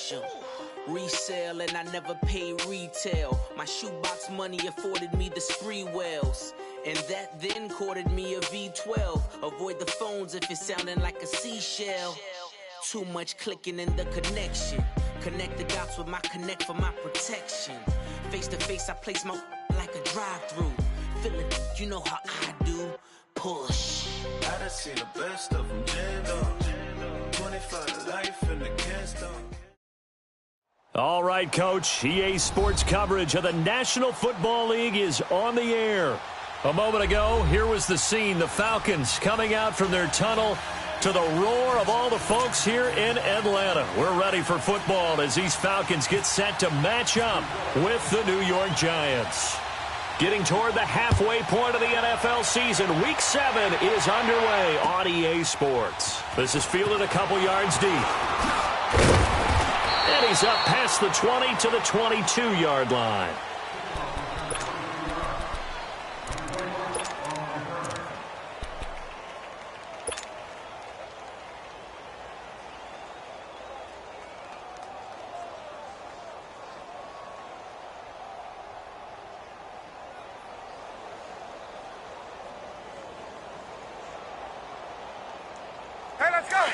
special. Resale and I never paid retail. My shoebox money afforded me the spree wells. And that then courted me a V12. Avoid the phones if it's sounding like a seashell. Too much clicking in the connection. Connect the dots with my connect for my protection. Face to face, I place my like a drive-through. Feeling, you know how I do. Push. I done seen the best of them jammed up. 25 to life in the can't stop. All right, Coach. EA Sports coverage of the National Football League is on the air. A moment ago, here was the scene. The Falcons coming out from their tunnel to the roar of all the folks here in Atlanta. We're ready for football as these Falcons get set to match up with the New York Giants. Getting toward the halfway point of the NFL season, Week 7 is underway on EA Sports. This is fielded a couple yards deep. And he's up past the 20 to the 22-yard line. Hey, let's go!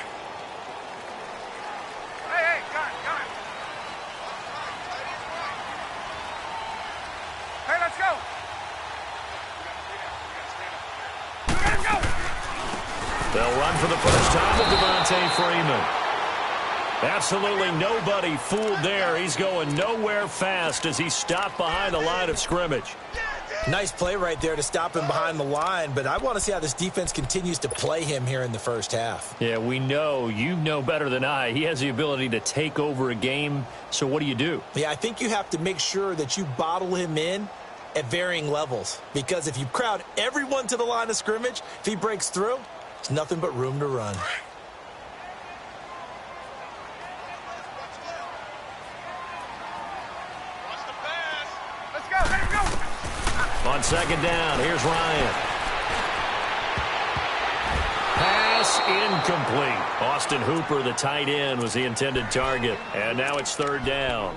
Hey, gun. Hey, let's go! Let's go! They'll run for the first time with Devontae Freeman. Absolutely nobody fooled there. He's going nowhere fast as he stopped behind the line of scrimmage. Nice play right there to stop him behind the line, but I want to see how this defense continues to play him here in the first half. Yeah, we know. You know better than I. He has the ability to take over a game, so what do? Yeah, I think you have to make sure that you bottle him in at varying levels, because if you crowd everyone to the line of scrimmage, if he breaks through, there's nothing but room to run. Let's go, let him go! On second down, here's Ryan. Pass incomplete. Austin Hooper, the tight end, was the intended target. And now it's third down.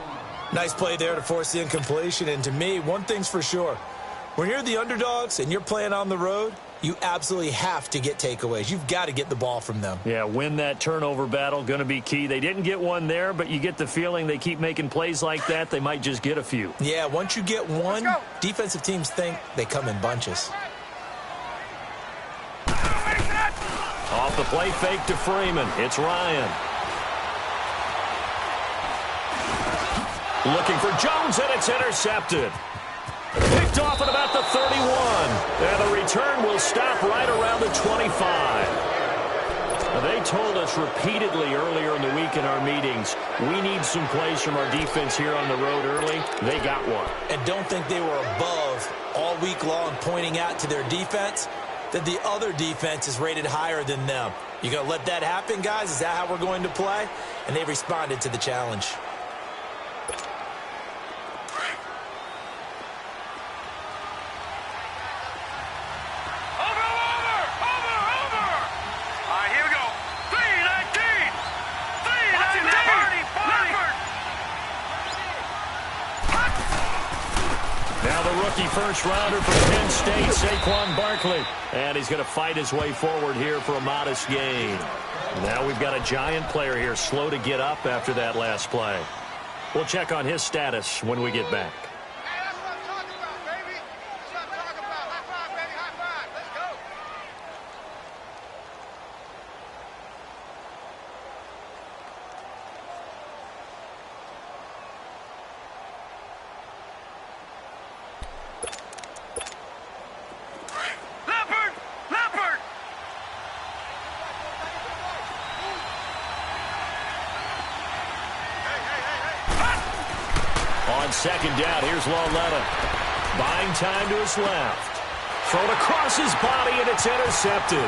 Nice play there to force the incompletion. And to me, one thing's for sure. When you're the underdogs and you're playing on the road, you absolutely have to get takeaways. You've got to get the ball from them. Yeah, win that turnover battle, going to be key. They didn't get one there, but you get the feeling they keep making plays like that, they might just get a few. Yeah, once you get one, defensive teams think they come in bunches. Off the play fake to Freeman. It's Ryan. Looking for Jones, and it's intercepted. Picked off at about the 31. And the return will stop right around the 25. Now, they told us repeatedly earlier in the week in our meetings, we need some plays from our defense here on the road early. They got one. And don't think they were above all week long pointing out to their defense that the other defense is rated higher than them. You going to let that happen, guys? Is that how we're going to play? And they responded to the challenge. First rounder from Penn State, Saquon Barkley. And he's going to fight his way forward here for a modest gain. Now we've got a Giant player here slow to get up after that last play. We'll check on his status when we get back. Hey, that's what I'm talking about, baby. That's what I'm talking about. High five, baby. High five. Let's go. On second down, here's Lauletta. Buying time to his left. Thrown across his body, and it's intercepted.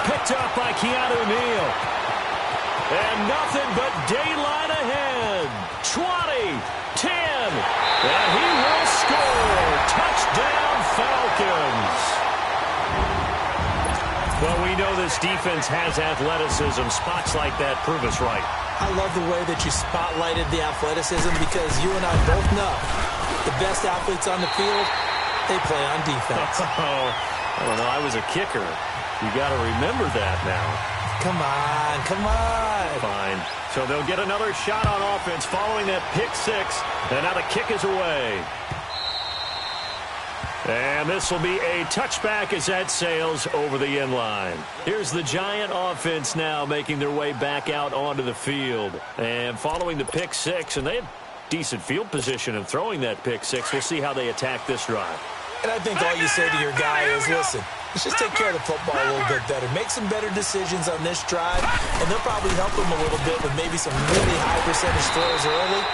Picked up by Keanu Neal. And nothing but daylight ahead. 20, 10, and he will score. Touchdown, Falcons. Well, we know this defense offense has athleticism. Spots like that prove us right. I love the way that you spotlighted the athleticism because you and I both know the best athletes on the field, they play on defense. Oh, I don't know. I was a kicker. You got to remember that now. Come on, come on. Fine. So they'll get another shot on offense following that pick six. And now the kick is away. And this will be a touchback as that sails over the end line. Here's the Giant offense now making their way back out onto the field. And following the pick six, and they had decent field position in throwing that pick six. We'll see how they attack this drive. And I think all you say to your guy is, listen, let's just take care of the football a little bit better. Make some better decisions on this drive, and they'll probably help him a little bit with maybe some really high percentage throws early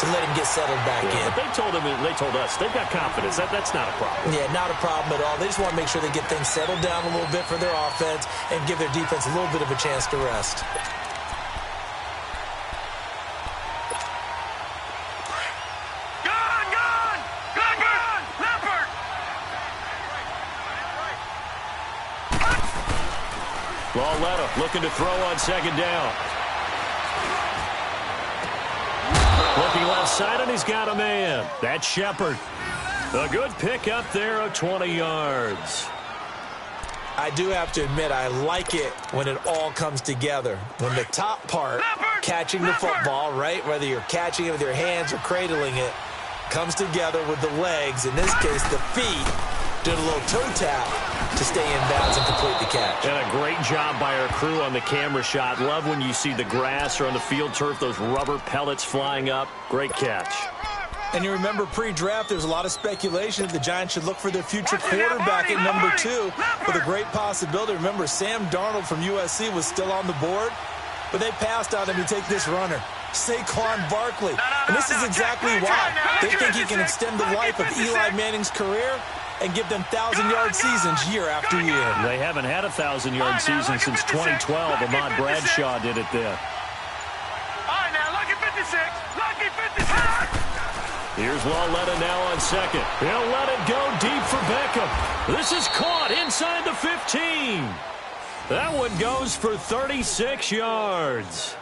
to let him get settled back in. But they told us they've got confidence. That's not a problem. Yeah, not a problem at all. They just want to make sure they get things settled down a little bit for their offense and give their defense a little bit of a chance to rest. Lauletta looking to throw on second down. Looking left side, and he's got a man. That's Shepard. A good pick up there of 20 yards. I do have to admit, I like it when it all comes together. When the top part, catching the football, right, whether you're catching it with your hands or cradling it, comes together with the legs, in this case the feet, did a little toe tap to stay in bounds and complete the catch. And a great job by our crew on the camera shot. Love when you see the grass or on the field turf, those rubber pellets flying up. Great catch. And you remember pre-draft, there was a lot of speculation that the Giants should look for their future quarterback at number 2 with a great possibility. Remember, Sam Darnold from USC was still on the board, but they passed on him to take this runner, Saquon Barkley. And this is exactly why. They think he can extend the life of Eli Manning's career and give them 1,000-yard seasons year after year. They haven't had a 1,000-yard season since 2012. Ahmad Bradshaw did it then. All right, now, lucky 56. Lucky 56. Here's Lauletta now on second. He'll let it go deep for Beckham. This is caught inside the 15. That one goes for 36 yards.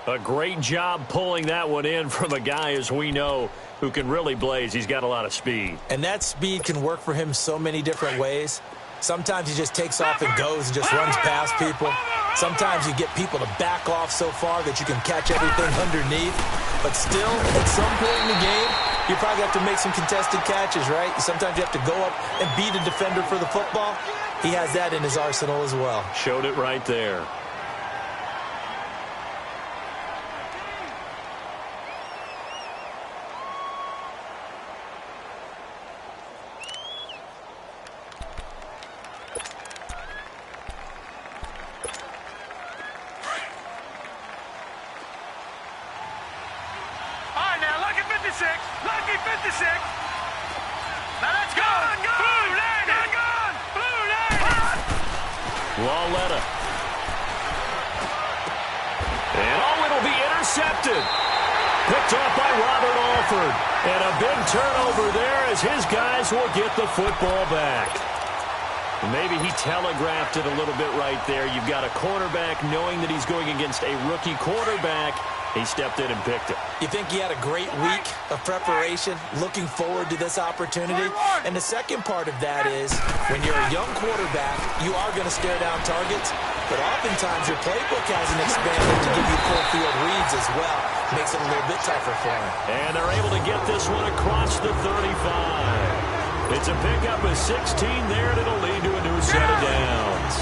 A great job pulling that one in from a guy, as we know, who can really blaze. He's got a lot of speed. And that speed can work for him so many different ways. Sometimes he just takes off and goes and just runs past people. Sometimes you get people to back off so far that you can catch everything underneath. But still, at some point in the game, you probably have to make some contested catches, right? Sometimes you have to go up and beat a defender for the football. He has that in his arsenal as well. Showed it right there. Lucky 56. Now let's go. Blue line. Blue line. Lauletta. And it'll be intercepted. Picked off by Robert Alford. And a big turnover there as his guys will get the football back. Maybe he telegraphed it a little bit right there. You've got a cornerback knowing that he's going against a rookie quarterback. He stepped in and picked it. You think he had a great week of preparation, looking forward to this opportunity? And the second part of that is, when you're a young quarterback, you are going to stare down targets, but oftentimes your playbook hasn't expanded to give you full field reads as well. Makes it a little bit tougher for him. And they're able to get this one across the 35. It's a pickup of 16 there, and it'll lead to a new set of downs.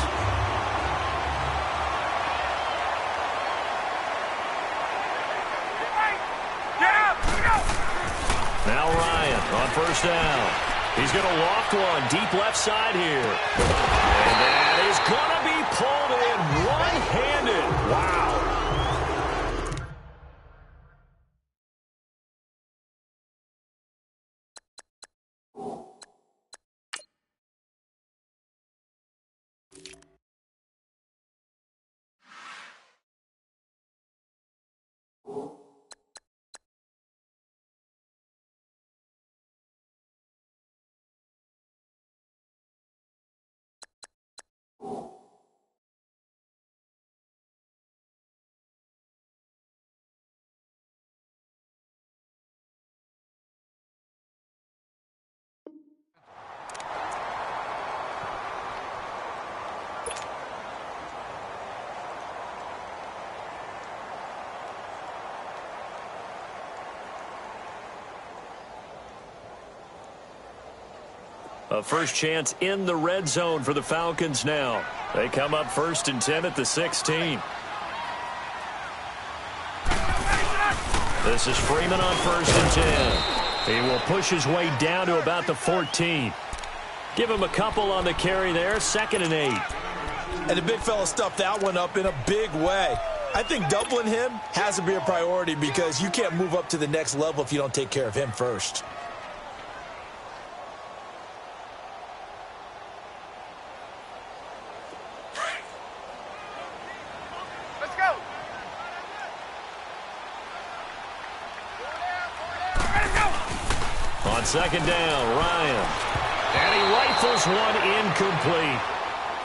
Now Ryan on first down. He's going to loft one deep left side here. And that is going to be pulled in one-handed. Wow. A first chance in the red zone for the Falcons now. They come up 1st and 10 at the 16. This is Freeman on 1st and 10. He will push his way down to about the 14. Give him a couple on the carry there. 2nd and 8. And the big fella stuffed that one up in a big way. I think doubling him has to be a priority because you can't move up to the next level if you don't take care of him first. Let's go. On 2nd down, Ryan. And he rifles one incomplete.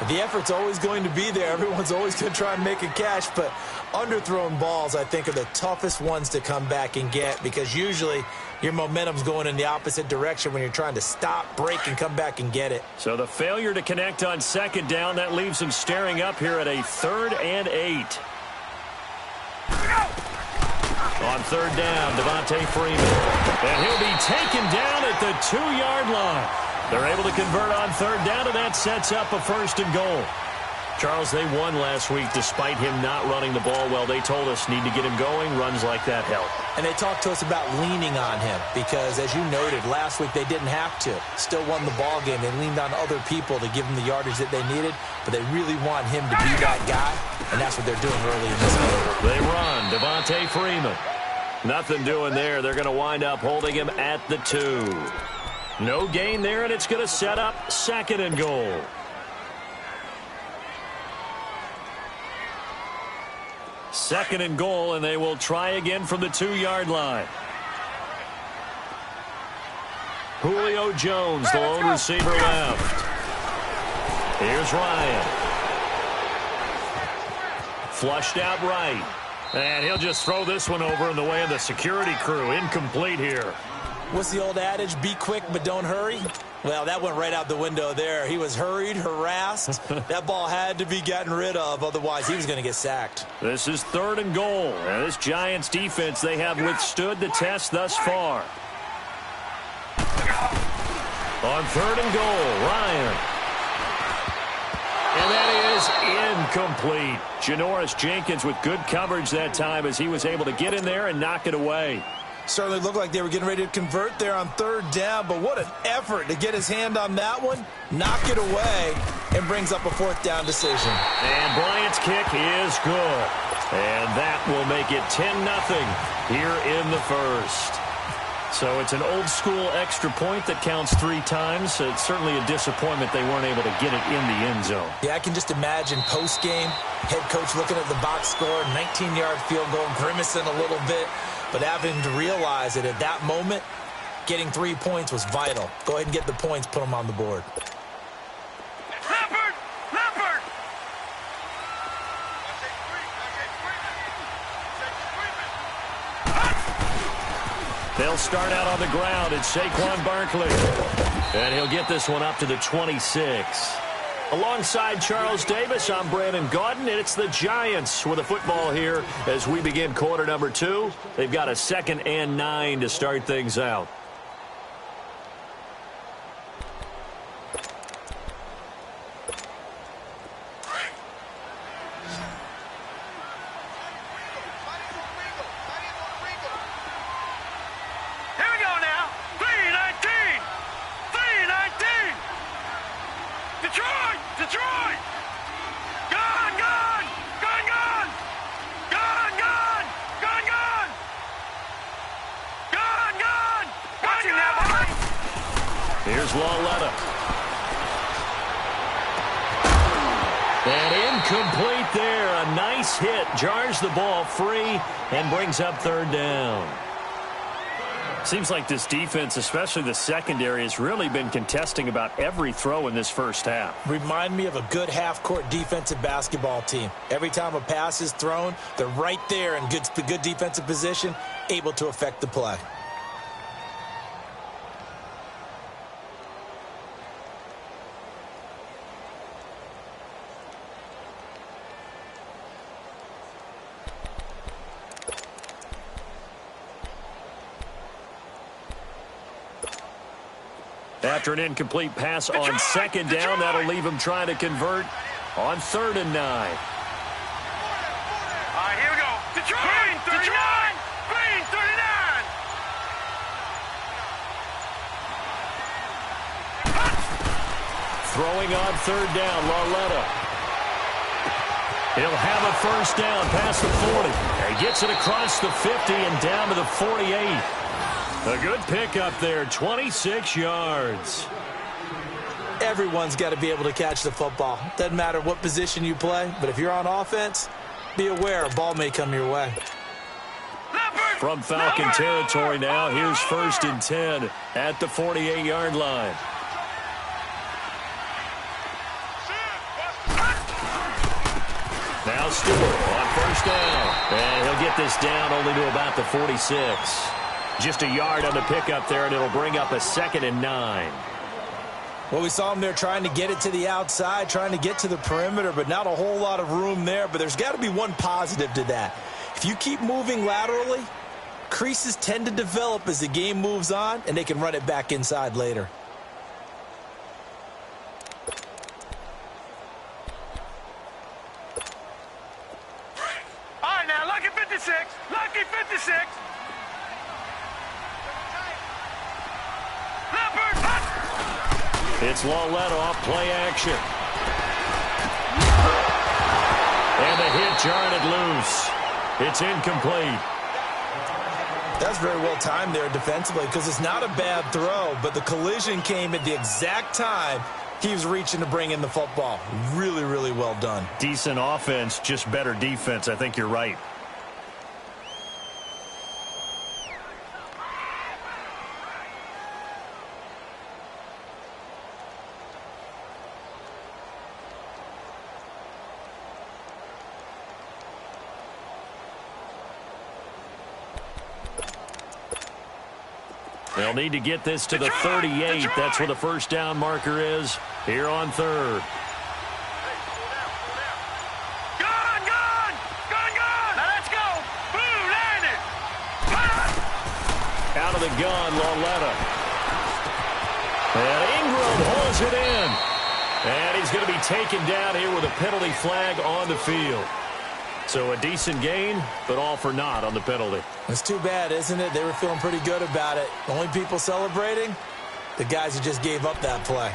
The effort's always going to be there. Everyone's always going to try and make a catch, but underthrown balls, I think, are the toughest ones to come back and get because usually your momentum's going in the opposite direction when you're trying to stop, break, and come back and get it. So the failure to connect on 2nd down, that leaves him staring up here at a 3rd and 8. On 3rd down, Devontae Freeman. And he'll be taken down at the 2-yard line. They're able to convert on 3rd down, and that sets up a 1st and goal. Charles, they won last week despite him not running the ball well. They told us need to get him going. Runs like that help. And they talked to us about leaning on him because, as you noted, last week they didn't have to. Still won the ball game. They leaned on other people to give them the yardage that they needed, but they really want him to be that guy, and that's what they're doing early in this game. They run. Devontae Freeman. Nothing doing there. They're going to wind up holding him at the 2. No gain there, and it's going to set up 2nd and goal. Second and goal, and they will try again from the 2-yard line. Julio Jones, the lone receiver left. Here's Ryan. Flushed out right. And he'll just throw this one over in the way of the security crew. Incomplete here. What's the old adage? Be quick, but don't hurry. Well, that went right out the window there. He was hurried, harassed. That ball had to be gotten rid of. Otherwise, he was going to get sacked. This is 3rd and goal. And this Giants defense, they have withstood the test thus far. On 3rd and goal, Ryan. And that is incomplete. Janoris Jenkins with good coverage that time as he was able to get in there and knock it away. Certainly looked like they were getting ready to convert there on 3rd down, but what an effort to get his hand on that one, knock it away, and brings up a 4th down decision. And Bryant's kick is good. And that will make it 10-0 here in the 1st. So it's an old-school extra point that counts 3 times. It's certainly a disappointment they weren't able to get it in the end zone. Yeah, I can just imagine post-game, head coach looking at the box score, 19-yard field goal, grimacing a little bit. But having to realize that at that moment, getting 3 points was vital. Go ahead and get the points, put them on the board. Leopard! Leopard! They'll start out on the ground. It's Saquon Barkley. And he'll get this one up to the 26. Alongside Charles Davis, I'm Brandon Gaudin, and it's the Giants with the football here as we begin quarter number 2. They've got a 2nd and 9 to start things out. Here we go now. 3-19. 3-19. Detroit! Detroit! Gone! Gone! Gone! Gone! Gone! Gone! Gone! Gone! Gone! Gone! Watching that, boy! Here's Lawletta. And incomplete there. A nice hit. Jars the ball free and brings up 3rd down. Seems like this defense, especially the secondary, has really been contesting about every throw in this first half. Remind me of a good half-court defensive basketball team. Every time a pass is thrown, they're right there in good defensive position, able to affect the play. After an incomplete pass on second down, that'll leave him trying to convert on 3rd and 9. All right, here we go. Detroit! Green 39! Green 39! Throwing on 3rd down, Lauletta. He'll have a first down past the 40. He gets it across the 50 and down to the 48. A good pickup there, 26 yards. Everyone's got to be able to catch the football. Doesn't matter what position you play, but if you're on offense, be aware a ball may come your way. From Falcon territory now, here's 1st and 10 at the 48-yard line. Now Stewart on 1st down. And he'll get this down only to about the 46. Just a yard on the pickup there, and it'll bring up a 2nd and 9. Well, we saw him there trying to get it to the outside, trying to get to the perimeter, but not a whole lot of room there. But there's got to be one positive to that. If you keep moving laterally, creases tend to develop as the game moves on, and they can run it back inside later. All right, now, lucky 56. Lucky 56. It's Lauletta off play action. And the hit jarred it loose. It's incomplete. That's very well timed there defensively because it's not a bad throw, but the collision came at the exact time he was reaching to bring in the football. Really, really well done. Decent offense, just better defense. I think you're right. They'll need to get this to the 38. That's where the first down marker is here on 3rd. Gun! Now let's go! Boom, landed! Out of the gun, Lauletta. And Ingram holds it in. And he's going to be taken down here with a penalty flag on the field. So a decent gain, but all for naught on the penalty. It's too bad, isn't it? They were feeling pretty good about it. Only people celebrating, the guys who just gave up that play.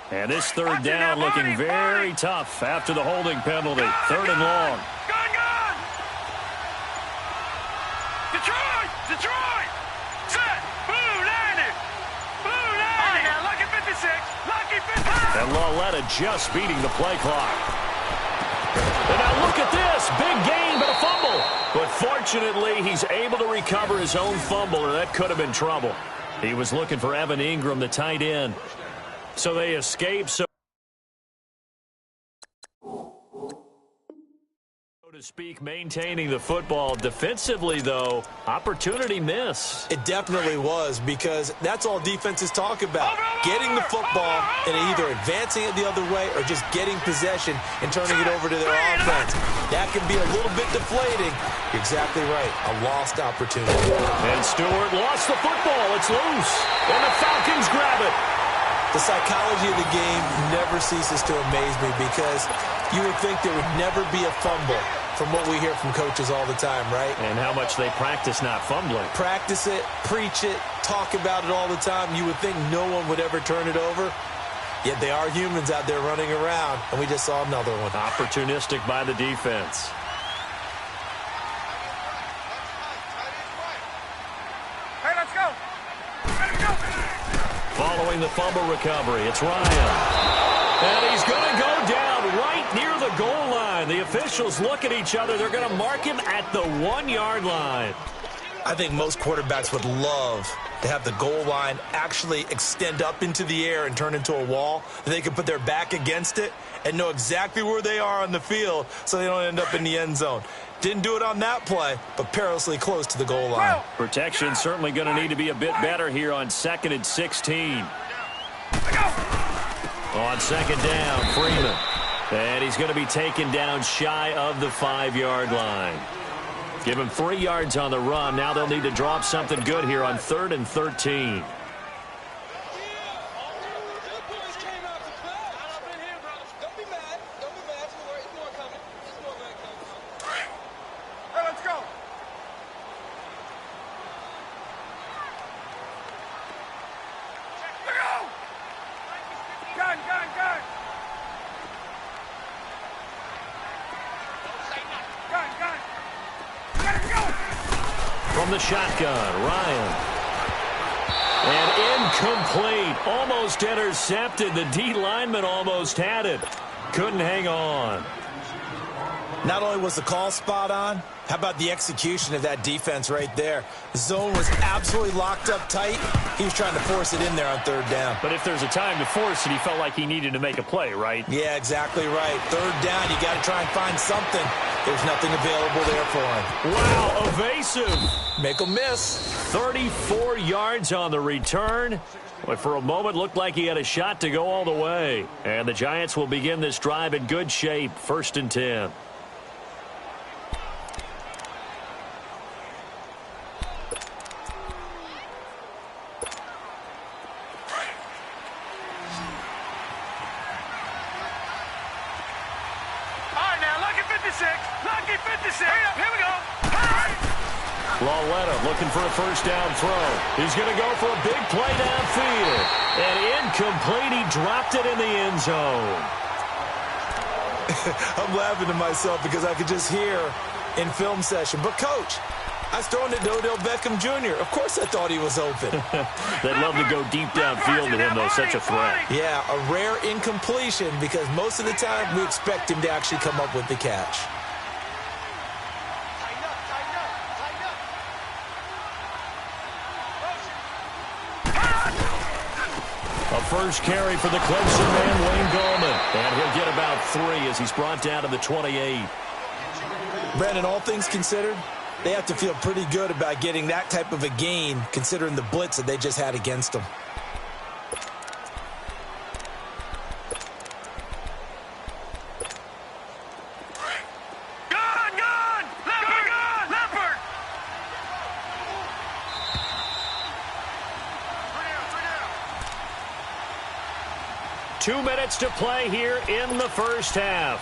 And this 3rd down looking very tough after the holding penalty. 3rd and long. Gun! Detroit! Set! Boom, landed! All right, now, lucky 56. Lucky 56. And Lauletta just beating the play clock. And now look at this. Big gain, but a fumble. But fortunately, he's able to recover his own fumble, or that could have been trouble. He was looking for Evan Ingram, the tight end. So they escape, so to speak, maintaining the football. Defensively, though, opportunity miss. It definitely was, because that's all defenses talk about. Getting the football and either advancing it the other way or just getting possession and turning it over to their offense. That can be a little bit deflating. You're exactly right. A lost opportunity. And Stewart lost the football. It's loose. And the Falcons grab it. The psychology of the game never ceases to amaze me, because you would think there would never be a fumble from what we hear from coaches all the time, right? And how much they practice not fumbling. Practice it, preach it, talk about it all the time. You would think no one would ever turn it over. Yet they are humans out there running around, and we just saw another one. Opportunistic by the defense. Hey, let's go! Following the fumble recovery, it's Ryan. And he's going to go down right near the goal line. The officials look at each other. They're going to mark him at the 1-yard line. I think most quarterbacks would love to have the goal line actually extend up into the air and turn into a wall. They can put their back against it and know exactly where they are on the field so they don't end up in the end zone. Didn't do it on that play, but perilously close to the goal line. Protection certainly going to need to be a bit better here on 2nd and 16. On 2nd down, Freeman. And he's going to be taken down shy of the 5-yard line. Give him 3 yards on the run. Now they'll need to drop something good here on 3rd and 13. From the shotgun, Ryan. And incomplete. Almost intercepted. The D lineman almost had it. Couldn't hang on. Not only was the call spot on, how about the execution of that defense right there? The zone was absolutely locked up tight. He was trying to force it in there on 3rd down. But if there's a time to force it, he felt like he needed to make a play, right? Yeah, exactly right. 3rd down, you got to try and find something. There's nothing available there for him. Wow, evasive. Make him miss. 34 yards on the return. But for a moment, looked like he had a shot to go all the way. And the Giants will begin this drive in good shape. 1st and 10. Lauletta looking for a 1st down throw. He's going to go for a big play downfield. And incomplete. He dropped it in the end zone. I'm laughing to myself because I could just hear in film session. But, Coach, I was throwing to Odell Beckham Jr. Of course I thought he was open. They'd love to go deep downfield to him, though. Such a threat. Yeah, a rare incompletion because most of the time we expect him to actually come up with the catch. A first carry for the Clemson man, Wayne Gallman. And he'll get about 3 as he's brought down to the 28. Brandon, all things considered, they have to feel pretty good about getting that type of a gain considering the blitz that they just had against them. Leopard! 2 minutes to play here in the first half.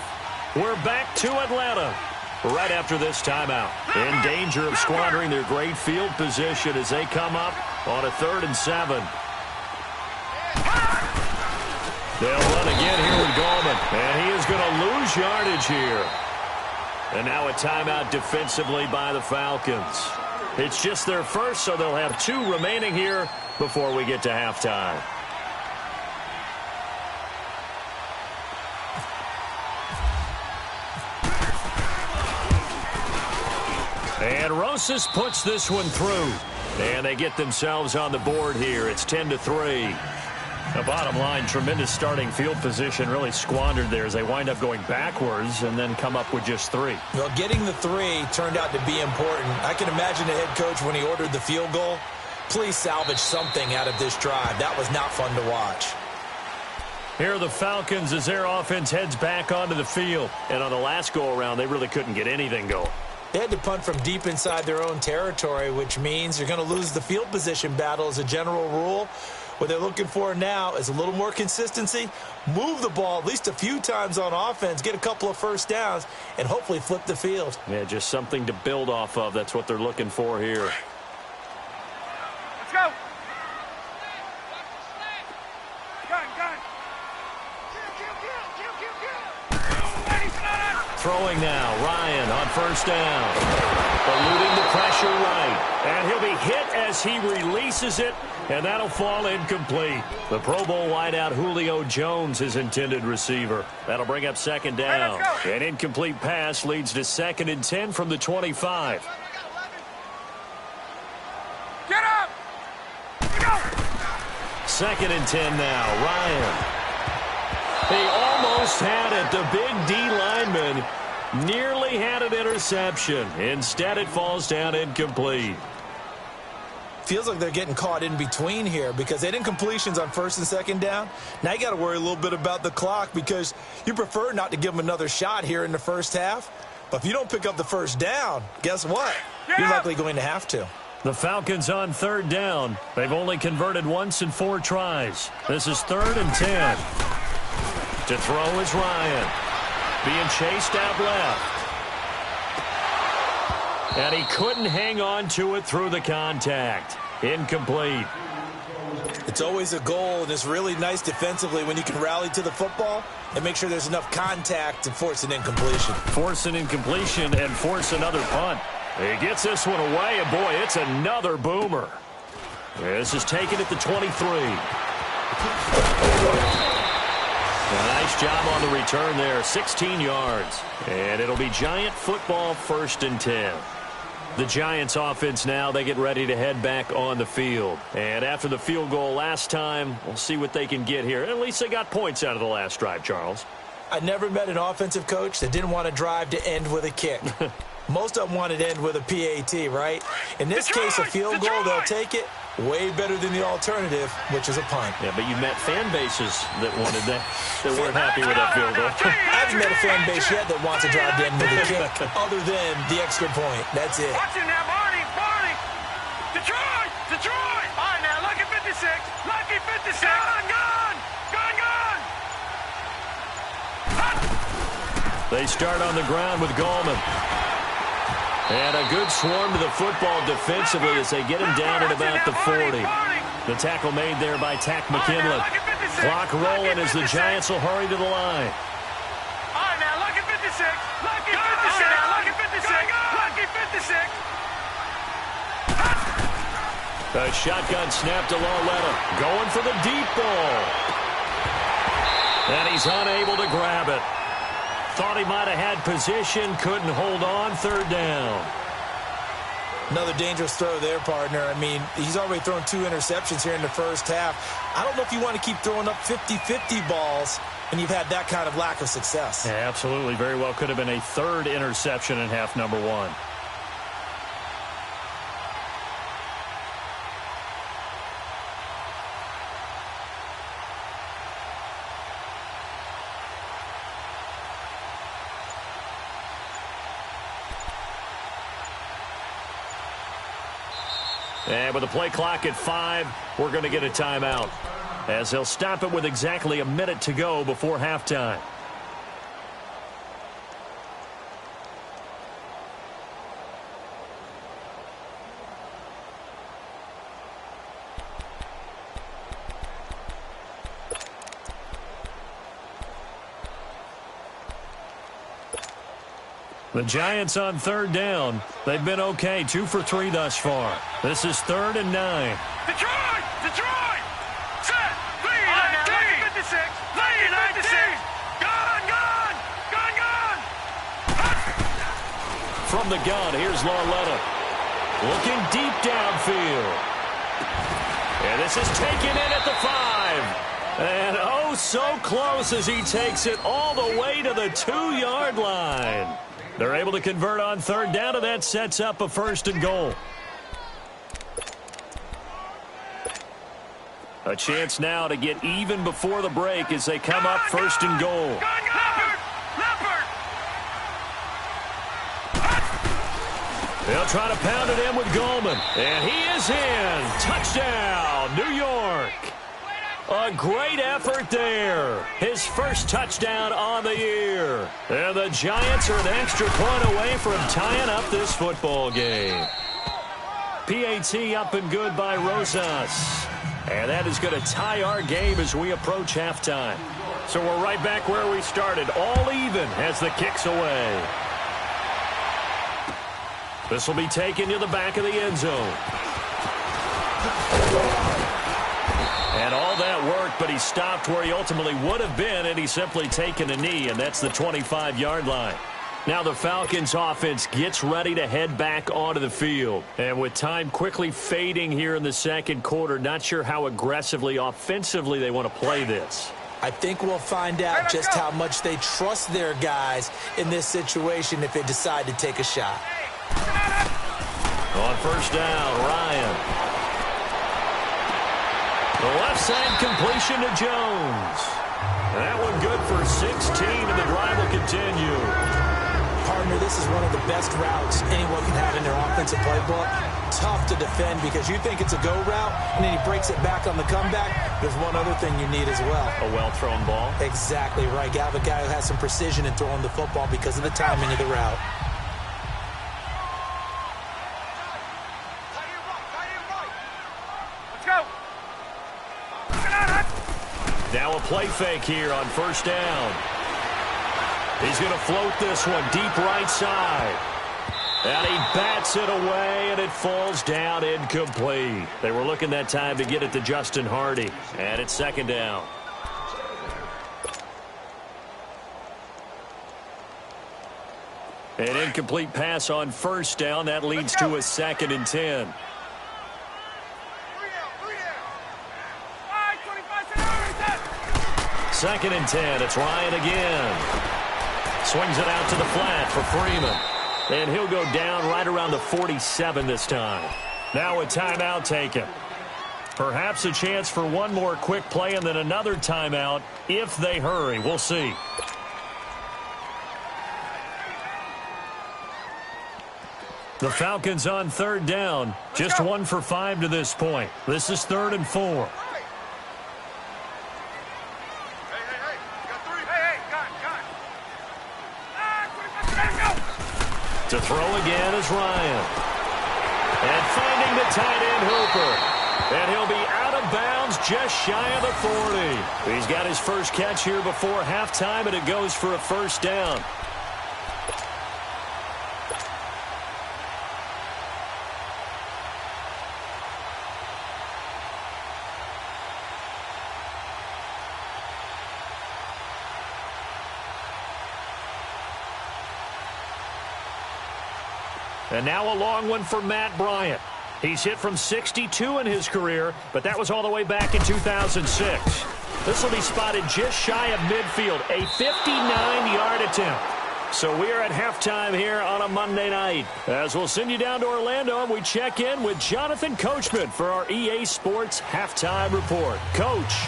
We're back to Atlanta right after this timeout. In danger of squandering their great field position as they come up on a 3rd and 7. They'll run again here with Gallman, and he is going to lose yardage here. And now a timeout defensively by the Falcons. It's just their first, so they'll have 2 remaining here before we get to halftime. And Rosas puts this one through. And they get themselves on the board here. It's 10-3. The bottom line, tremendous starting field position, really squandered there as they wind up going backwards and then come up with just 3. Well, getting the 3 turned out to be important. I can imagine the head coach when he ordered the field goal. Please salvage something out of this drive. That was not fun to watch. Here are the Falcons as their offense heads back onto the field. And on the last go-around, they really couldn't get anything going. They had to punt from deep inside their own territory, which means you're going to lose the field position battle as a general rule. What they're looking for now is a little more consistency, move the ball at least a few times on offense, get a couple of first downs, and hopefully flip the field. Yeah, just something to build off of. That's what they're looking for here. Let's go. Gun. Throwing now, Ryan on 1st down. Eluding the pressure right. And he'll be hit as he releases it, and that'll fall incomplete. The Pro Bowl wideout Julio Jones, his intended receiver. That'll bring up 2nd down. An incomplete pass leads to 2nd and 10 from the 25. Get up! 2nd and 10 now. Ryan. They almost had it. The big D lineman nearly had an interception. Instead, it falls down incomplete. Feels like they're getting caught in between here because they didn't completions on 1st and 2nd down. Now you got to worry a little bit about the clock because you prefer not to give them another shot here in the first half. But if you don't pick up the 1st down, guess what? You're likely going to have to. The Falcons on 3rd down. They've only converted once in 4 tries. This is 3rd and 10. To throw is Ryan. Being chased out left. And he couldn't hang on to it through the contact. Incomplete. It's always a goal, and it's really nice defensively when you can rally to the football and make sure there's enough contact to force an incompletion. Force an incompletion and force another punt. He gets this one away, and boy, it's another boomer. This is taken at the 23. A nice job on the return there, 16 yards. And it'll be Giant football 1st and 10. The Giants offense now, they get ready to head back on the field. And after the field goal last time, we'll see what they can get here. At least they got points out of the last drive, Charles. I never met an offensive coach that didn't want to drive to end with a kick. Most of them wanted to end with a PAT, right? In this case, a field goal, they'll take it. Way better than the alternative, which is a punt. Yeah, but you met fan bases that wanted that weren't happy with that field goal. I haven't met a fan base yet that wants to drive to end with a kick other than the extra point. That's it. Watch him now, Barney. Detroit. All right, now, lucky 56. Lucky 56. Gone. They start on the ground with Gallman. And a good swarm to the football defensively as they get him down at about the 40. The tackle made there by Tack McKinley. Clock rolling as the Giants will hurry to the line. All right, now, lucky 56. Lucky 56. The shotgun snap to Lauletta. Going for the deep ball. And he's unable to grab it. Thought he might have had position, couldn't hold on, 3rd down. Another dangerous throw there, partner. I mean, he's already thrown 2 interceptions here in the first half. I don't know if you want to keep throwing up 50-50 balls and you've had that kind of lack of success. Yeah, absolutely. Very well could have been a 3rd interception in half number 1. And with the play clock at 5, we're going to get a timeout, as they'll stop it with exactly a minute to go before halftime. The Giants on 3rd down. They've been okay, 2 for 3 thus far. This is 3rd and 9. Detroit! Set! Lead 19! 56! Lead 19! Gone! From the gun, here's Lauletta. Looking deep downfield. And this is taken in at the 5. And oh, so close as he takes it all the way to the 2-yard line. They're able to convert on 3rd down, and that sets up a 1st and goal. A chance now to get even before the break as they come up 1st and goal. Leopard! They'll try to pound it in with Gallman. And he is in. Touchdown, New York. A great effort there. His first touchdown on the year. And the Giants are an extra point away from tying up this football game. PAT up and good by Rosas. And that is going to tie our game as we approach halftime. So we're right back where we started. All even as the kick's away. This will be taken to the back of the end zone. And all that worked, but he stopped where he ultimately would have been, and he's simply taken a knee, and that's the 25-yard line. Now the Falcons offense gets ready to head back onto the field. And with time quickly fading here in the second quarter, not sure how aggressively, offensively they want to play this. I think we'll find out just how much they trust their guys in this situation if they decide to take a shot. On first down, Ryan. The left side completion to Jones. That one good for 16, and the drive will continue. Partner, this is one of the best routes anyone can have in their offensive playbook. Tough to defend because you think it's a go route, and then he breaks it back on the comeback. There's one other thing you need as well. A well-thrown ball. Exactly right. You have a guy who has some precision in throwing the football because of the timing of the route. Let's go. Now a play fake here on first down. He's going to float this one deep right side. And he bats it away, and it falls down incomplete. They were looking that time to get it to Justin Hardy. And it's second down. An incomplete pass on first down. That leads to a 2nd and 10. Second and 10. It's Ryan again. Swings it out to the flat for Freeman. And he'll go down right around the 47 this time. Now a timeout taken. Perhaps a chance for one more quick play and then another timeout if they hurry. We'll see. The Falcons on third down. Just 1 for 5 to this point. This is 3rd and 4. To throw again is Ryan. And finding the tight end Hooper. And he'll be out of bounds just shy of the 40. He's got his first catch here before halftime, and it goes for a first down. And now a long one for Matt Bryant. He's hit from 62 in his career, but that was all the way back in 2006. This will be spotted just shy of midfield, a 59-yard attempt. So we are at halftime here on a Monday night. As we'll send you down to Orlando, and we check in with Jonathan Coachman for our EA Sports Halftime Report. Coach.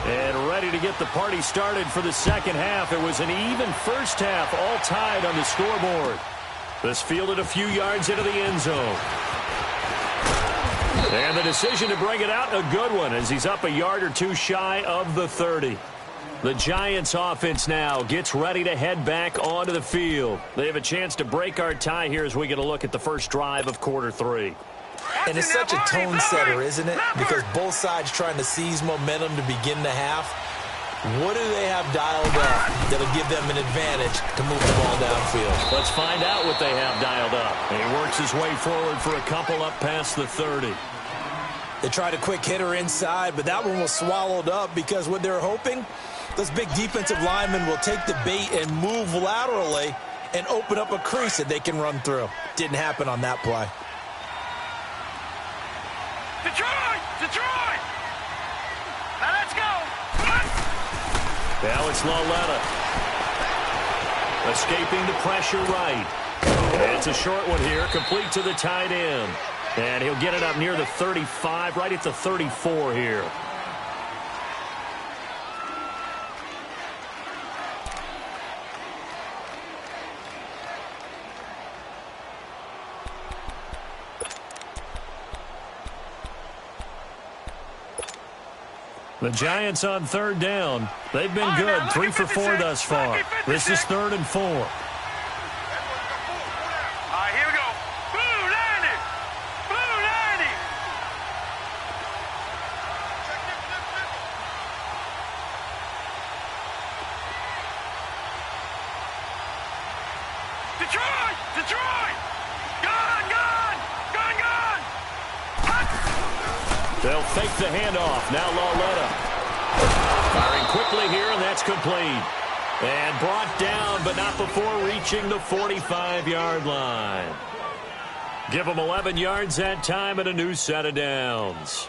And ready to get the party started for the second half. It was an even first half, all tied on the scoreboard. This fielded a few yards into the end zone. And the decision to bring it out, a good one, as he's up a yard or two shy of the 30. The Giants offense now gets ready to head back onto the field. They have a chance to break our tie here as we get a look at the first drive of quarter 3. And it's such a tone setter, isn't it? Because both sides trying to seize momentum to begin the half. What do they have dialed up that'll give them an advantage to move the ball downfield? Let's find out what they have dialed up. And he works his way forward for a couple up past the 30. They tried a quick hitter inside, but that one was swallowed up because what they're hoping, those big defensive linemen will take the bait and move laterally and open up a crease that they can run through. Didn't happen on that play. Detroit! Detroit! Now let's go! Now it's Lauletta. Escaping the pressure right. It's a short one here, complete to the tight end. And he'll get it up near the 35, right at the 34 here. The Giants on third down. They've been good, 3 for 4 thus far. This is 3rd and 4. All right, here we go. Blue 90. Blue 90. Detroit! Detroit! Gone! Gone! Gone! Gone! They'll fake the handoff. Now Lauletta. Firing quickly here, and that's complete. And brought down, but not before reaching the 45-yard line. Give them 11 yards that time and a new set of downs.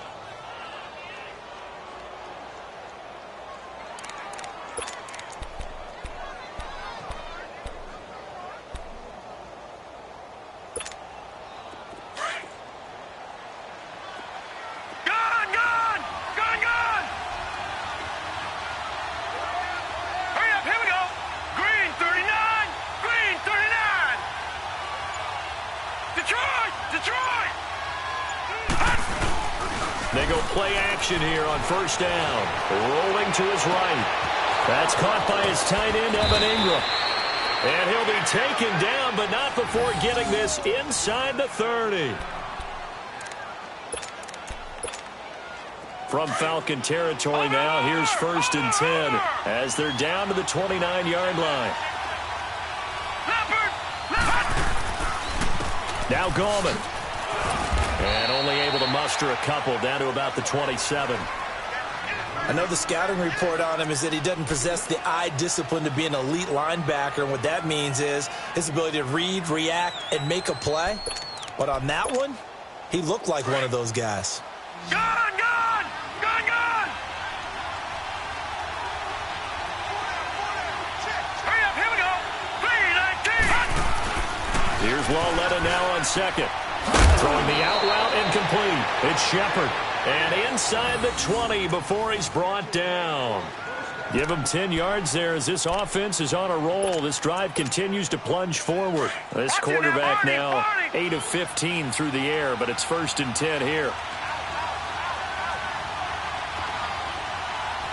They go play action here on first down. Rolling to his right. That's caught by his tight end, Evan Ingram. And he'll be taken down, but not before getting this inside the 30. From Falcon territory now, here's 1st and 10 as they're down to the 29-yard line. Now Gallman. And only able to muster a couple down to about the 27. I know the scouting report on him is that he doesn't possess the eye discipline to be an elite linebacker. And what that means is his ability to read, react, and make a play. But on that one, he looked like one of those guys. Gone! Gone! Gone! Gone! Hurry up, here we go! 3-19! Here's Lauletta now on second. Throwing the out route incomplete. It's Shepard. And inside the 20 before he's brought down. Give him 10 yards there as this offense is on a roll. This drive continues to plunge forward. This quarterback now 8 of 15 through the air, but it's 1st and 10 here.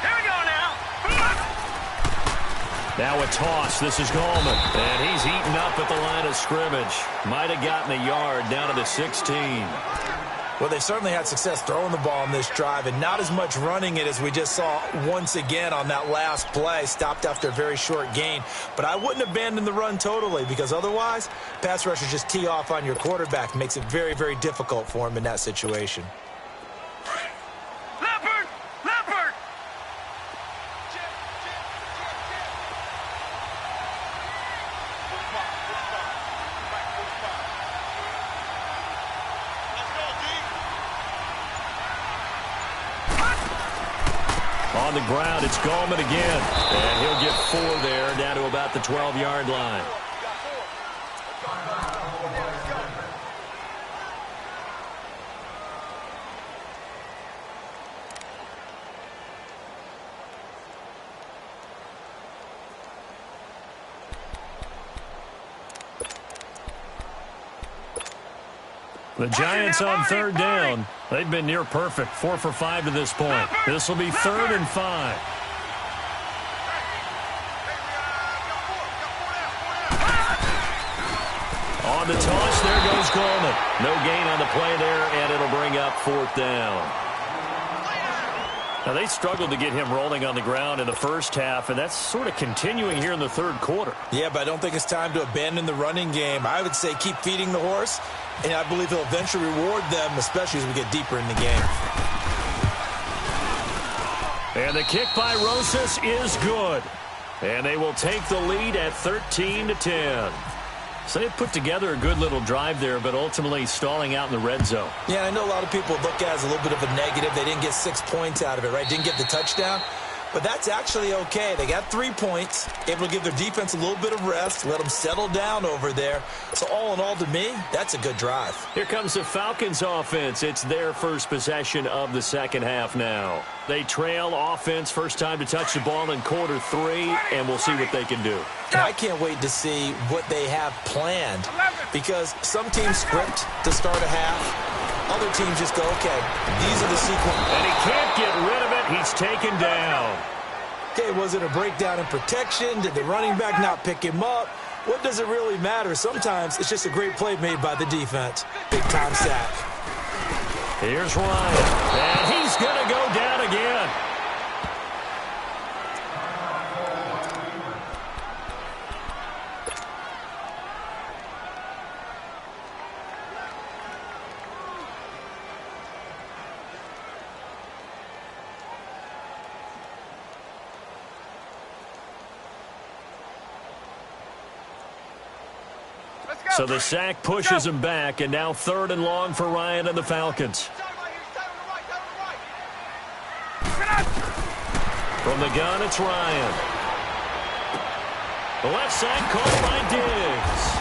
Here we go now. Now a toss. This is Gallman. And he's eaten up at the line of scrimmage. Might have gotten a yard down to the 16. Well, they certainly had success throwing the ball in this drive and not as much running it as we just saw once again on that last play. Stopped after a very short gain. But I wouldn't abandon the run totally because otherwise, pass rushers just tee off on your quarterback. Makes it very, very difficult for him in that situation. Leopard! Leopard! On the ground, it's Gallman again. And he'll get 4 there, down to about the 12-yard line. The Giants on 3rd down. They've been near perfect, 4 for 5 to this point. This will be 3rd and 5. On the toss, there goes Gallman. No gain on the play there, and it'll bring up 4th down. Now, they struggled to get him rolling on the ground in the first half, and that's sort of continuing here in the 3rd quarter. Yeah, but I don't think it's time to abandon the running game. I would say keep feeding the horse, and I believe he'll eventually reward them, especially as we get deeper in the game. And the kick by Rosas is good. And they will take the lead at 13-10. So they put together a good little drive there, but ultimately stalling out in the red zone. Yeah, I know a lot of people look at it as a little bit of a negative. They didn't get 6 points out of it, right? Didn't get the touchdown. But that's actually okay. They got 3 points, able to give their defense a little bit of rest, let them settle down over there. So all in all, to me, that's a good drive. Here comes the Falcons offense. It's their first possession of the second half now. They trail offense, first time to touch the ball in quarter 3, and we'll see what they can do. And I can't wait to see what they have planned because some teams script to start a half. Other teams just go, okay, these are the sequence. And he can't get rid of it. He's taken down. Okay, was it a breakdown in protection? Did the running back not pick him up? What does it really matter? Sometimes it's just a great play made by the defense. Big-time sack. Here's Ryan. And he's going to go down again. So the sack pushes him back, and now 3rd and long for Ryan and the Falcons. From the gun, it's Ryan. The left side called by Diggs.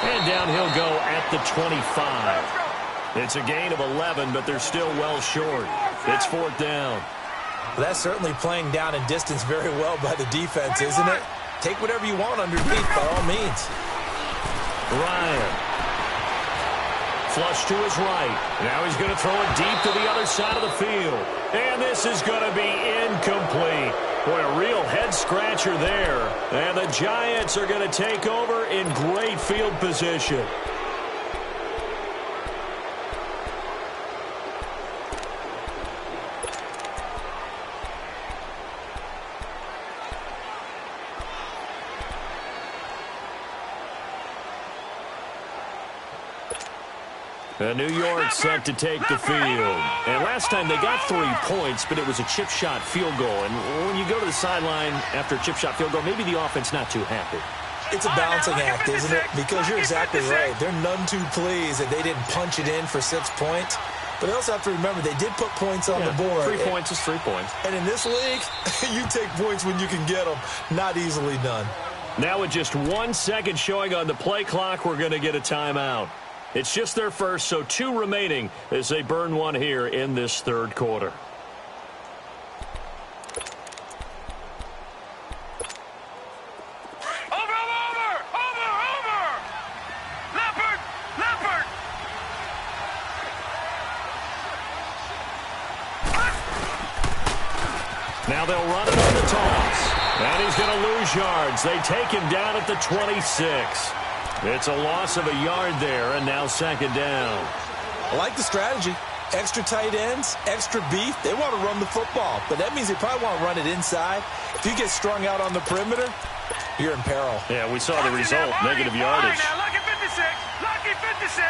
And down he'll go at the 25. It's a gain of 11, but they're still well short. It's 4th down. Well, that's certainly playing down and distance very well by the defense, isn't it? Take whatever you want underneath, by all means. Ryan. Flush to his right. Now he's going to throw it deep to the other side of the field. And this is going to be incomplete. Boy, a real head-scratcher there. And the Giants are going to take over in great field position. New York set to take the field. And last time they got 3 points, but it was a chip shot field goal. And when you go to the sideline after a chip shot field goal, maybe the offense not too happy. It's a balancing act, isn't it? Because you're exactly right. They're none too pleased that they didn't punch it in for 6 points. But they also have to remember they did put points on the board. 3 points is 3 points. And in this league, you take points when you can get them. Not easily done. Now with just 1 second showing on the play clock, we're going to get a timeout. It's just their first, so 2 remaining as they burn one here in this 3rd quarter. Leopard! Now they'll run it on the toss. And he's going to lose yards. They take him down at the 26. It's a loss of a yard there, and now 2nd down. I like the strategy. Extra tight ends, extra beef. They want to run the football, but that means they probably want to run it inside. If you get strung out on the perimeter, you're in peril. Yeah, we saw the result, negative yardage. Now, lucky 56. Lucky 56.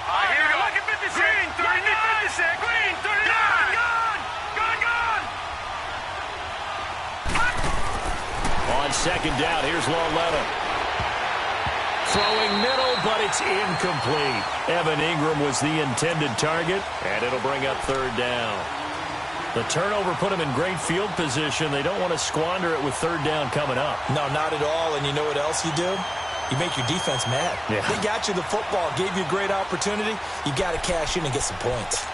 Here we go. Lucky 56. Green 39. Lucky 56. Green 39. Gone. On 2nd down, here's Lawletta. Throwing middle, but it's incomplete. Evan Ingram was the intended target, and it'll bring up 3rd down. The turnover put them in great field position. They don't want to squander it with 3rd down coming up. No, not at all. And you know what else you do? You make your defense mad. Yeah. They got you the football, gave you a great opportunity. You got to cash in and get some points.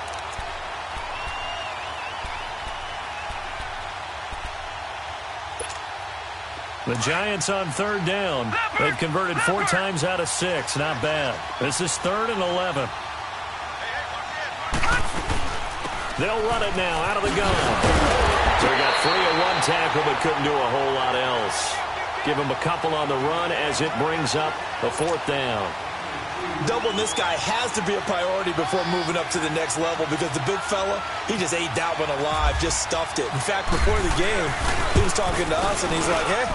The Giants on 3rd down. They've converted 4 times out of 6. Not bad. This is 3rd and 11. They'll run it now out of the gun. So they got 3 on 1 tackle, but couldn't do a whole lot else. Give him a couple on the run as it brings up the 4th down. Doubling this guy has to be a priority before moving up to the next level because the big fella, he just ate that one alive, just stuffed it. In fact, before the game, he was talking to us, and he's like, hey,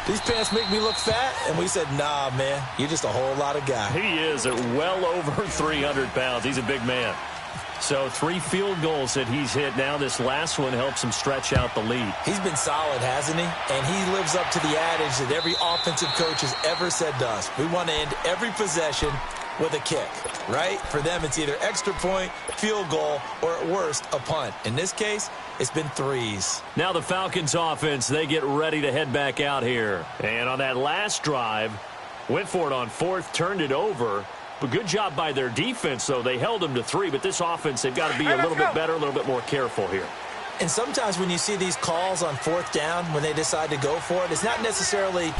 these pants make me look fat? And we said, nah, man, you're just a whole lot of guy. He is at well over 300 pounds. He's a big man. So 3 field goals that he's hit now. This last one helps him stretch out the lead. He's been solid, hasn't he? And he lives up to the adage that every offensive coach has ever said to us. We want to end every possession with a kick, right? For them, it's either extra point, field goal, or at worst, a punt. In this case, it's been 3s. Now the Falcons offense, they get ready to head back out here. And on that last drive, went for it on 4th, turned it over. But good job by their defense, though. They held them to 3, but this offense, they've got to be a little bit better, a little bit more careful here. And sometimes when you see these calls on 4th down, when they decide to go for it, it's not necessarily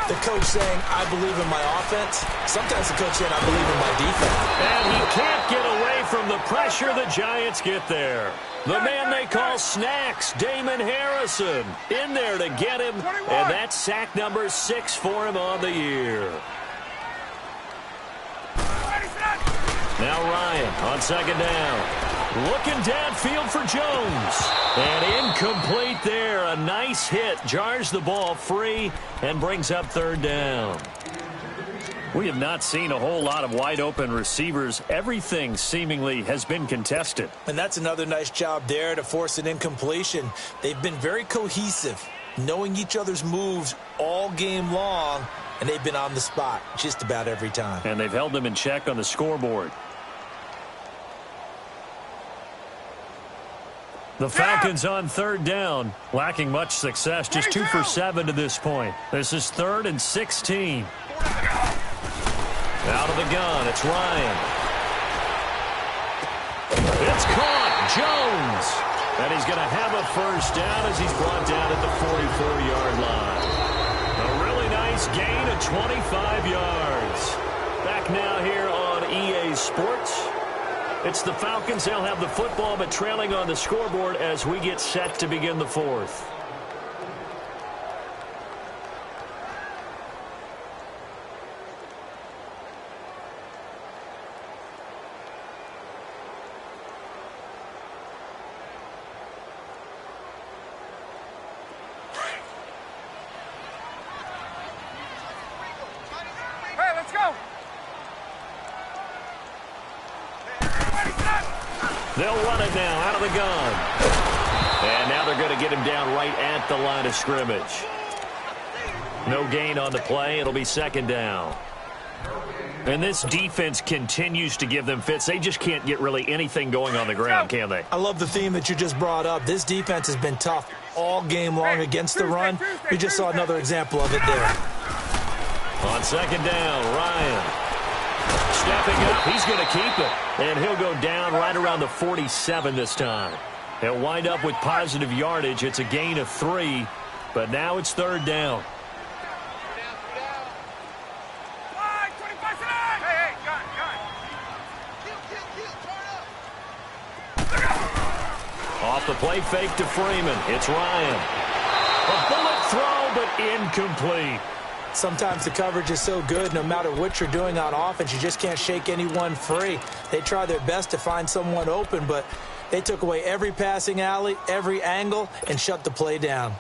the coach saying, I believe in my offense. Sometimes the coach saying, I believe in my defense. And he can't get away from the pressure the Giants get there. The man they call Snacks, Damon Harrison, in there to get him. And that's sack number 6 for him on the year. Now Ryan on 2nd down. Looking downfield for Jones. And incomplete there. A nice hit. Jars the ball free and brings up 3rd down. We have not seen a whole lot of wide open receivers. Everything seemingly has been contested. And that's another nice job there to force an incompletion. They've been very cohesive. knowing each other's moves all game long, and they've been on the spot just about every time. And they've held them in check on the scoreboard. The Falcons on third down, lacking much success, just 2 for 7 to this point. This is 3rd and 16. Out of the gun, it's Ryan. It's caught, Jones. And he's going to have a first down as he's brought down at the 44-yard line. A really nice gain of 25 yards. Back now here on EA Sports. It's the Falcons. They'll have the football, but trailing on the scoreboard as we get set to begin the 4th. Hey, let's go. They'll run it now out of the gun. And now they're going to get him down right at the line of scrimmage. No gain on the play. It'll be 2nd down. And this defense continues to give them fits. They just can't get really anything going on the ground, can they? I love the theme that you just brought up. This defense has been tough all game long against the run. We just saw another example of it there. On 2nd down, Ryan. Stepping up, he's going to keep it. And he'll go down right around the 47 this time. He'll wind up with positive yardage. It's a gain of 3, but now it's 3rd down. Off the play fake to Freeman. It's Ryan. A bullet throw, but incomplete. Sometimes the coverage is so good, no matter what you're doing on offense, you just can't shake anyone free. They try their best to find someone open, but they took away every passing alley, every angle, and shut the play down.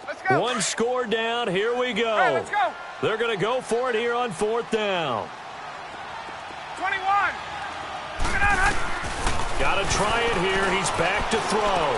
Let's go. One score down. Here we go. Hey, let's go. They're going to go for it here on 4th down. 21. Look at that. Got to try it here. He's back to throw.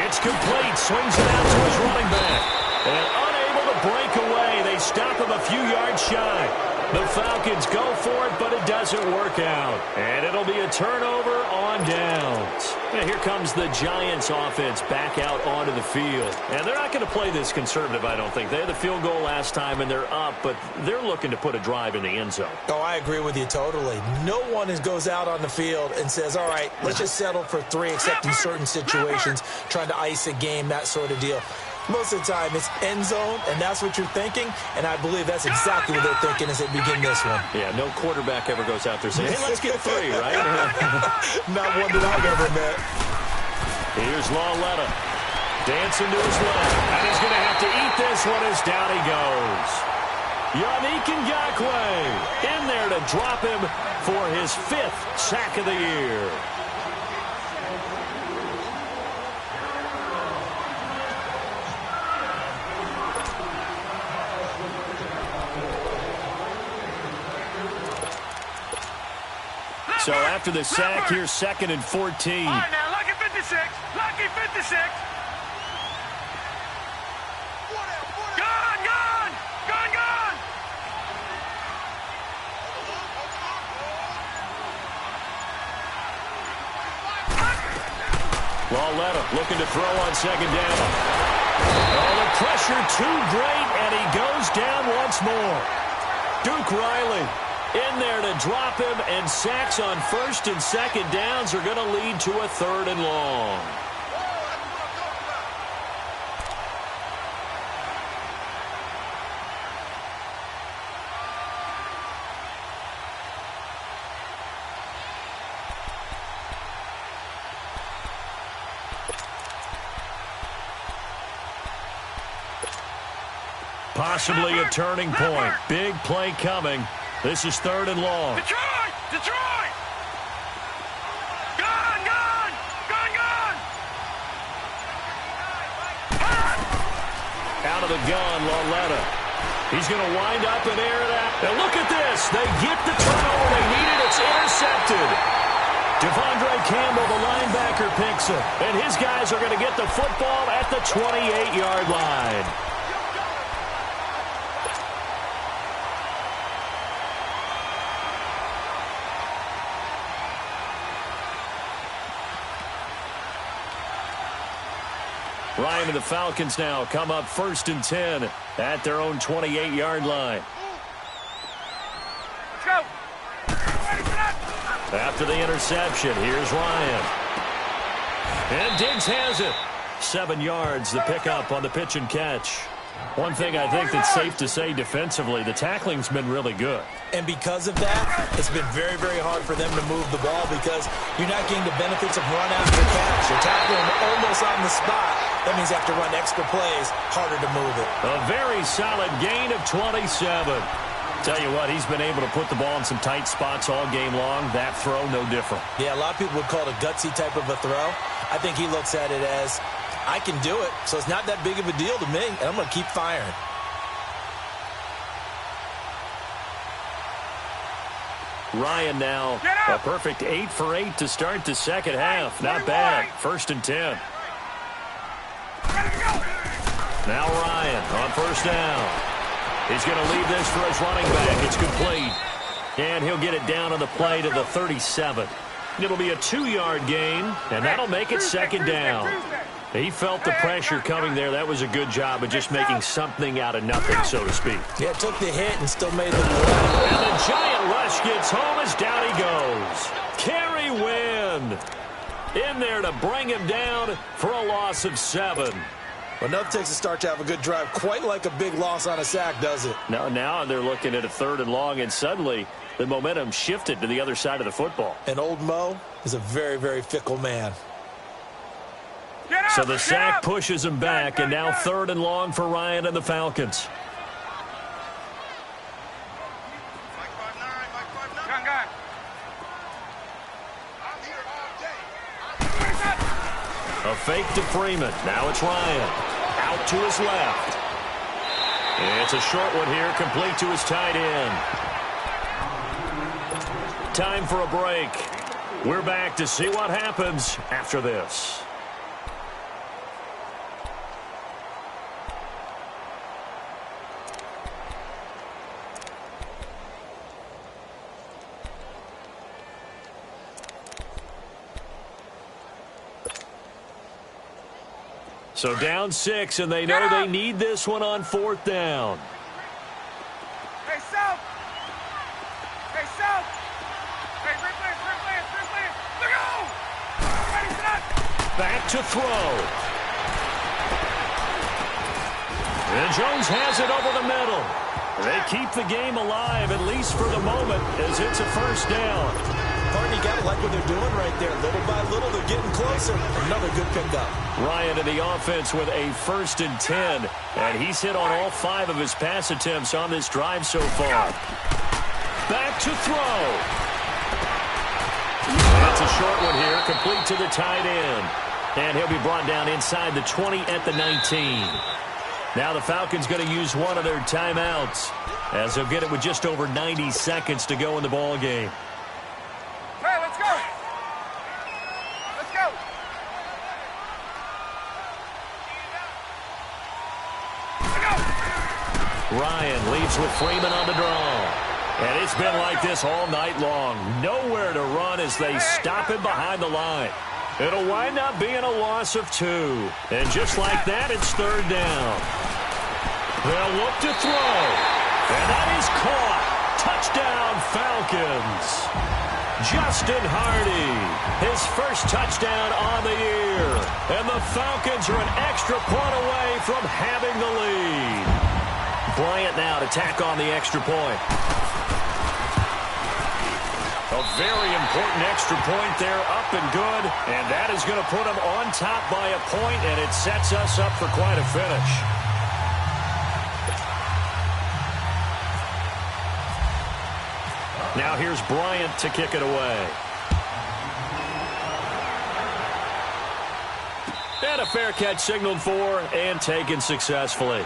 It's complete. Swings it out to his running back. And unable to break away. They stop him a few yards shy. The Falcons go for it, but it doesn't work out. And it'll be a turnover on downs. And here comes the Giants offense back out onto the field. And they're not going to play this conservative, I don't think. They had the field goal last time, and they're up, but they're looking to put a drive in the end zone. Oh, I agree with you totally. No one goes out on the field and says, all right, let's just settle for 3, except in certain situations, trying to ice a game, that sort of deal. Most of the time, it's end zone, and that's what you're thinking, and I believe that's exactly what they're thinking as they begin this one. Yeah, no quarterback ever goes out there saying, hey, let's get 3, right? Not one that I've ever met. Here's Lawletta. Dancing to his left, and he's going to have to eat this one as down he goes. Yannick Ngakoue in there to drop him for his 5th sack of the year. So after the sack, here's 2nd and 14. All right, now, lucky 56. Lucky 56. Gone, gone. Gone, gone. Lawletta looking to throw on 2nd down. Oh, the pressure too great, and he goes down once more. Duke Riley in there to drop him, and sacks on 1st and 2nd downs are going to lead to a 3rd and long. Possibly a turning point. Big play coming. This is 3rd and long. Detroit! Detroit! Gone, gone! Gone, gone! Out of the gun, Lawletta. He's going to wind up and air it out. And look at this. They get the turnover they needed. It's intercepted. Devondre Campbell, the linebacker, picks it. And his guys are going to get the football at the 28-yard line. Ryan and the Falcons now come up 1st and 10 at their own 28-yard line. Let's go. After the interception, here's Ryan. And Diggs has it. 7 yards, the pickup on the pitch and catch. One thing I think that's safe to say defensively, the tackling's been really good. And because of that, it's been very, very hard for them to move the ball because you're not getting the benefits of run after catch. You're tackling almost on the spot. That means you have to run extra plays, harder to move it. A very solid gain of 27. Tell you what, he's been able to put the ball in some tight spots all game long. That throw, no different. Yeah, a lot of people would call it a gutsy type of a throw. I think he looks at it as, I can do it, so it's not that big of a deal to me, and I'm going to keep firing. Ryan now, a perfect 8 for 8 to start the second half. Not bad. 1st and 10. Now Ryan on 1st down. He's going to leave this for his running back. It's complete. And he'll get it down on the play to the 37. It'll be a 2-yard gain, and that'll make it 2nd down. He felt the pressure coming there. That was a good job of just making something out of nothing, so to speak. Yeah, took the hit and still made the play. And the giant rush gets home as down he goes. Kerry Wynn in there to bring him down for a loss of 7. Well, nothing takes a start to have a good drive quite like a big loss on a sack, does it? Now they're looking at a 3rd and long, and suddenly the momentum shifted to the other side of the football. And old Mo is a very, very fickle man. So the sack pushes him back, and now 3rd and long for Ryan and the Falcons. A fake to Freeman. Now it's Ryan. Out to his left. It's a short one here, complete to his tight end. Time for a break. We're back to see what happens after this. So down 6, and they know they need this one on 4th down. Hey, South! Hey, South! Hey, replay! Look out! Ready, set! Back to throw. And Jones has it over the middle. They keep the game alive, at least for the moment, as it's a 1st down. Partner, you got to like what they're doing right there. Little by little, they're getting closer. Another good pickup. Ryan in the offense with a 1st and 10. And he's hit on all 5 of his pass attempts on this drive so far. Back to throw. That's a short one here, complete to the tight end. And he'll be brought down inside the 20 at the 19. Now the Falcons going to use one of their timeouts, as they'll get it with just over 90 seconds to go in the ball game. Hey, let's go! Let's go! Ryan leaves with Freeman on the draw. And it's been like this all night long. Nowhere to run as they stop him behind the line. It'll wind up being a loss of 2. And just like that, it's 3rd down. They'll look to throw. And that is caught. Touchdown, Falcons. Justin Hardy, his first touchdown on the year. And the Falcons are an extra point away from having the lead. Bryant now to tack on the extra point. A very important extra point there, up and good. And that is going to put them on top by a point, and it sets us up for quite a finish. Now here's Bryant to kick it away. And a fair catch signaled for and taken successfully.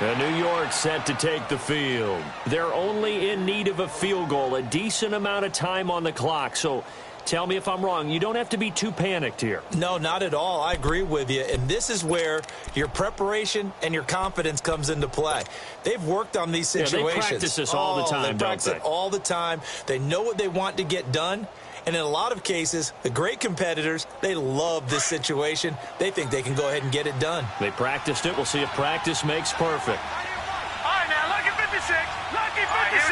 And New York set to take the field. They're only in need of a field goal, a decent amount of time on the clock. So tell me if I'm wrong. You don't have to be too panicked here. No, not at all. I agree with you. And this is where your preparation and your confidence comes into play. They've worked on these situations. Yeah, they practice this all the time, They practice it all the time. They know what they want to get done. And in a lot of cases, the great competitors, they love this situation. They think they can go ahead and get it done. They practiced it. We'll see if practice makes perfect. All right, now, lucky 56. Lucky 56.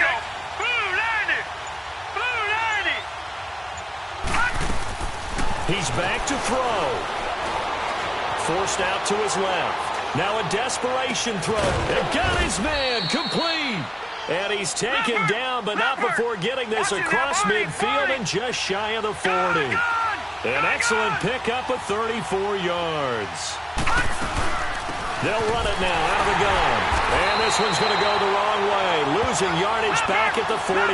Blue 90. Blue 90. He's back to throw. Forced out to his left. Now a desperation throw. And got his man complete. And he's taken down, but not before getting this across midfield and just shy of the 40. An excellent pickup of 34 yards. They'll run it now out of the gun. And this one's going to go the wrong way, losing yardage back at the 42.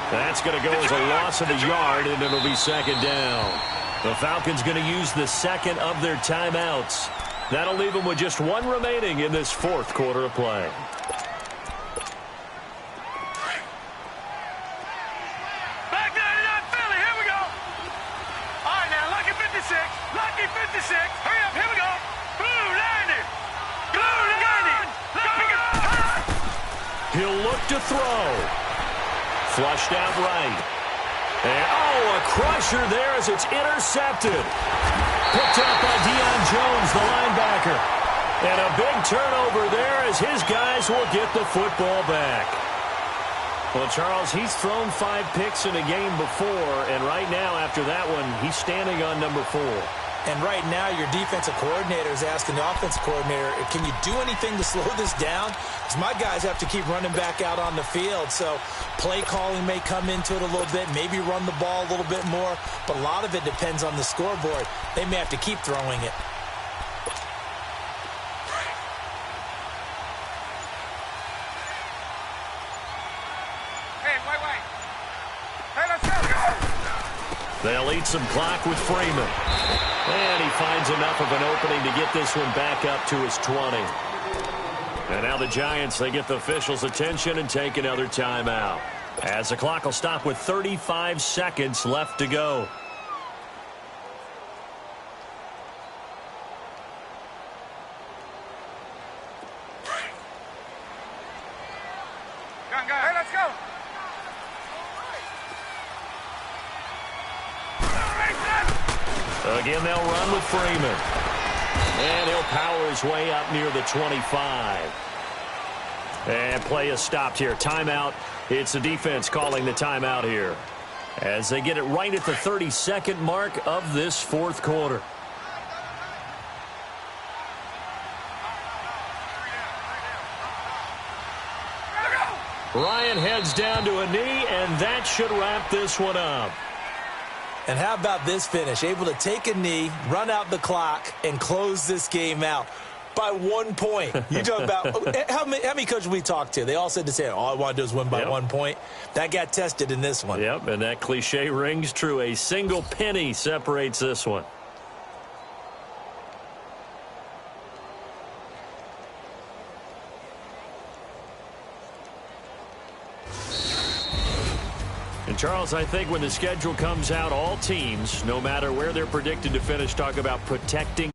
That's going to go as a loss of a yard, and it'll be second down. The Falcons going to use the second of their timeouts. That'll leave them with just one remaining in this fourth quarter of play. Lucky 56. Hurry up. Here we go. Blue 90. Blue 90. He'll look to throw. Flushed out right. And, a crusher there as it's intercepted. Picked up by Deion Jones, the linebacker. And a big turnover there as his guys will get the football back. Well, Charles, he's thrown 5 picks in a game before, and right now, after that one, he's standing on number 4. And right now, your defensive coordinator is asking the offensive coordinator, can you do anything to slow this down? Because my guys have to keep running back out on the field. So play calling may come into it a little bit, maybe run the ball a little bit more, but a lot of it depends on the scoreboard. They may have to keep throwing it. They'll eat some clock with Freeman. And he finds enough of an opening to get this one back up to his 20. And now the Giants, they get the officials' attention and take another timeout. As the clock will stop with 35 seconds left to go. Hey, let's go. Again, they'll run with Freeman. And he'll power his way up near the 25. And play is stopped here. Timeout. It's the defense calling the timeout here, as they get it right at the 32nd mark of this fourth quarter. Ryan heads down to a knee, and that should wrap this one up. And how about this finish? Able to take a knee, run out the clock, and close this game out by 1 point. You talk about how many coaches we talked to? They all said the same. All I want to do is win by 1 point. That got tested in this one. Yep, and that cliche rings true. A single penny separates this one. And Charles, I think when the schedule comes out, all teams, no matter where they're predicted to finish, talk about protecting